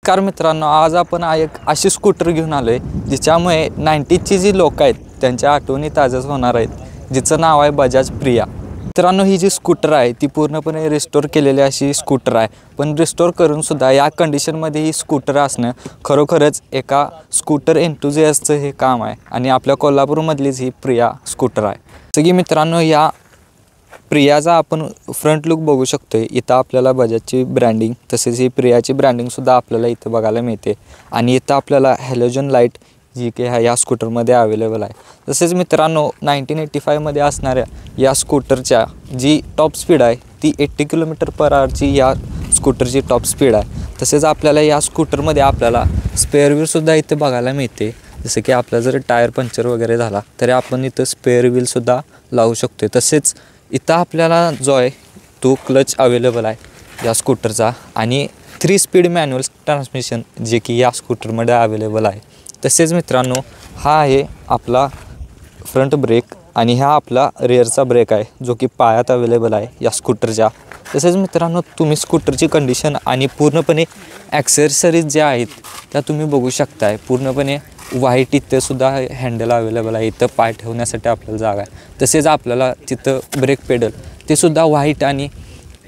नमस्कार मित्रांनो, आज आपण एक अशी स्कूटर घेऊन आलो आहे जिच्यामुळे 90ची जी लोक आहेत त्यांच्या आठवणी ताज्याच होणार आहेत, जिचं नाव आहे बजाज प्रिया। मित्रांनो, ही जी स्कूटर आहे ती पूर्णपणे रिस्टोर केलेली अशी स्कूटर आहे, पण रिस्टोर करूनसुद्धा या कंडिशनमध्ये ही स्कूटर असणं खरोखरच एका स्कूटर एन्थुझियास्टचं हे काम आहे आणि आपल्या कोल्हापूरमधलीच ही प्रिया स्कूटर आहे। सगळी मित्रांनो, या प्रियाचा आपण फ्रंट लुक बघू शकतो। इथं आपल्याला बजाजची ब्रँडिंग तसेच ही प्रियाची ब्रँडिंगसुद्धा आपल्याला इथं बघायला मिळते आणि इथं आपल्याला हॅलोजन लाईट जी की ह्या स्कूटरमध्ये अवेलेबल आहे। तसेच मित्रांनो, 1985मध्ये असणाऱ्या या स्कूटरच्या जी टॉप स्पीड आहे ती 80 km/hची या स्कूटरची टॉप स्पीड आहे। तसेच आपल्याला या स्कूटरमध्ये आपल्याला स्पेअर व्हीलसुद्धा इथे बघायला मिळते। जसं की आपला जर टायर पंक्चर वगैरे झाला तरी आपण इथं स्पेअर व्हीलसुद्धा लावू शकतो। तसेच इथं आपल्याला जो आहे तो क्लच अवेलेबल आहे या स्कूटरचा आणि 3 स्पीड मॅन्युअल ट्रान्समिशन जे की या स्कूटरमध्ये अवेलेबल आहे। तसेच मित्रांनो, हा आहे आपला फ्रंट ब्रेक आणि हा आपला रिअरचा ब्रेक आहे जो की पायात अवेलेबल आहे या स्कूटरच्या। तसेच मित्रांनो, तुम्ही स्कूटरची कंडिशन आणि पूर्णपणे ॲक्सेसरीज ज्या आहेत त्या तुम्ही बघू शकताय। पूर्णपणे व्हाईट इथं सुद्धा हँडल अवेलेबल आहे, इथं पाय ठेवण्यासाठी आपल्याला जागा आहे। तसेच आपल्याला तिथं ब्रेक पेडल ते सुद्धा व्हाईट आणि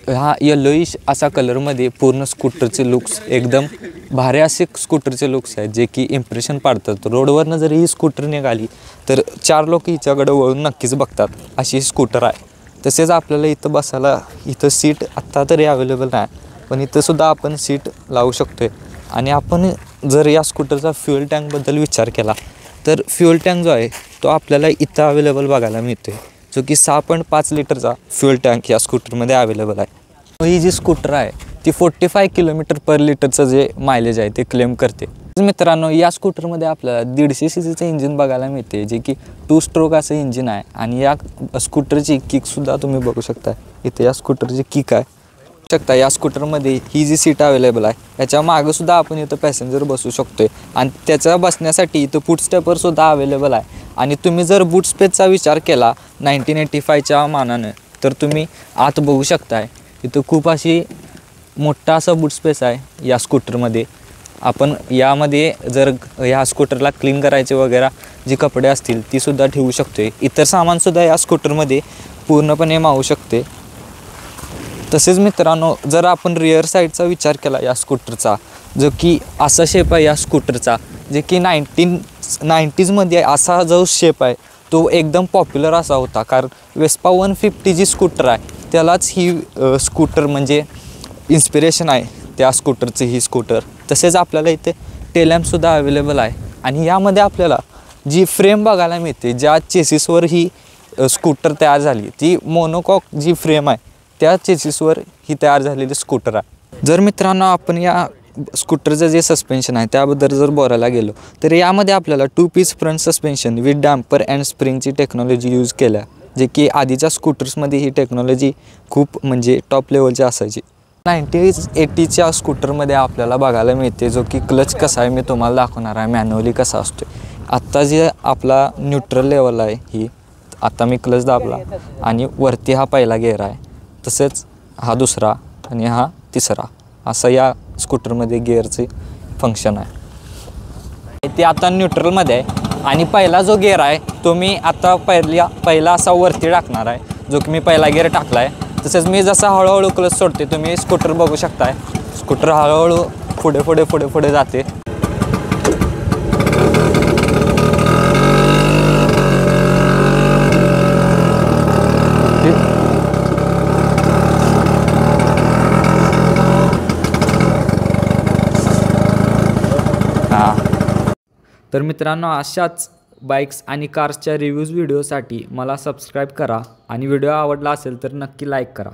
हा येलोइश असा कलरमध्ये पूर्ण स्कूटरचे लुक्स एकदम भारी असे स्कूटरचे लुक्स आहेत जे की इम्प्रेशन पाडतात। रोडवरनं जर ही स्कूटर निघाली तर 4 लोक हिच्याकडे वळून नक्कीच बघतात अशी स्कूटर आहे। तसेच आपल्याला इथं बसायला इथं सीट आत्ता तरी अवेलेबल नाही, पण इथंसुद्धा आपण सीट लावू शकतो आहे। आणि आपण जर या स्कूटरचा फ्युएल टँकबद्दल विचार केला तर फ्युएल टँक जो आहे तो आपल्याला इथं अवेलेबल बघायला मिळतो आहे, जो की 6.5 लिटरचा फ्युएल टँक या स्कूटरमध्ये अवेलेबल आहे। ही जी स्कूटर आहे ती 45 km/लिटरचं जे मायलेज आहे ते क्लेम करते। मित्रांनो, या स्कूटरमध्ये आपल्याला 150 cc इंजिन बघायला मिळते जे की 2 स्ट्रोक असं इंजिन आहे आणि या स्कूटरची किकसुद्धा तुम्ही बघू शकता। इथे या स्कूटरची किक आहे शकता। या स्कूटरमध्ये ही जी सीट अवेलेबल आहे याच्या मागंसुद्धा आपण इथं पॅसेंजर बसू शकतो आणि त्याचा बसण्यासाठी इथं फूट स्टेपरसुद्धा अवेलेबल आहे। आणि तुम्ही जर बूट स्पेसचा विचार केला 1985च्या मानानं तर तुम्ही आत बघू शकताय इथं खूप अशी मोठा असा बूट स्पेस आहे या स्कूटरमध्ये। आपण यामध्ये जर या स्कूटरला क्लीन करायचे वगैरे जी कपडे असतील तीसुद्धा ठेवू शकतो। इतर सामानसुद्धा या स्कूटरमध्ये पूर्णपणे मावू शकते। तसेच मित्रांनो, जर आपण रिअर साईडचा विचार केला या स्कूटरचा, जो की असा शेप आहे या स्कूटरचा जे की 1990sमध्ये असा जो शेप आहे तो एकदम पॉप्युलर असा होता, कारण वेस्पा 150 जी स्कूटर आहे त्यालाच ही स्कूटर म्हणजे इन्स्पिरेशन आहे त्या स्कूटरची ही स्कूटर। तसेच आपल्याला इथे टेलॅम्पसुद्धा अवेलेबल आहे आणि यामध्ये आपल्याला जी फ्रेम बघायला मिळते ज्या चेसिसवर ही स्कूटर तयार झाली ती मोनोकॉक जी फ्रेम आहे त्या चेसिसवर ही तयार झालेली स्कूटर आहे। जर मित्रांनो आपण या स्कूटरचं जे सस्पेन्शन आहे त्याबद्दल जर बोलायला गेलो तर यामध्ये आपल्याला 2 piece front suspension with damper and स्प्रिंगची टेक्नॉलॉजी यूज केल्या, जे की आधीच्या स्कूटर्समध्ये ही टेक्नॉलॉजी खूप म्हणजे टॉप लेवलची असायची। 1980च्या स्कूटरमध्ये आपल्याला बघायला मिळते जो की क्लच कसा आहे मी तुम्हाला दाखवणार आहे, मॅन्युअली कसा असतो। आत्ता जे आपला न्यूट्रल लेवल आहे ही आता मी क्लच दाबला आणि वरती हा पहिला गिअर आहे, तसेच हा दुसरा आणि हा तिसरा असं या स्कूटरमध्ये गिअरचे फंक्शन आहे। ते आता न्यूट्रलमध्ये आहे आणि पहिला जो गिअर आहे तो मी आता पहिला असा वरती टाकणार आहे, जो की मी पहिला गिअर टाकला आहे। तसेच मी जसा हळूहळू क्लच सोडते तुम्ही स्कूटर बघू शकताय, स्कूटर हळूहळू पुढे जाते। तर मित्रांनो, अशाच बाईक्स आणि कार्सच्या रिव्ह्यूज व्हिडिओसाठी मला सबस्क्राईब करा आणि व्हिडिओ आवडला असेल तर नक्की लाईक करा।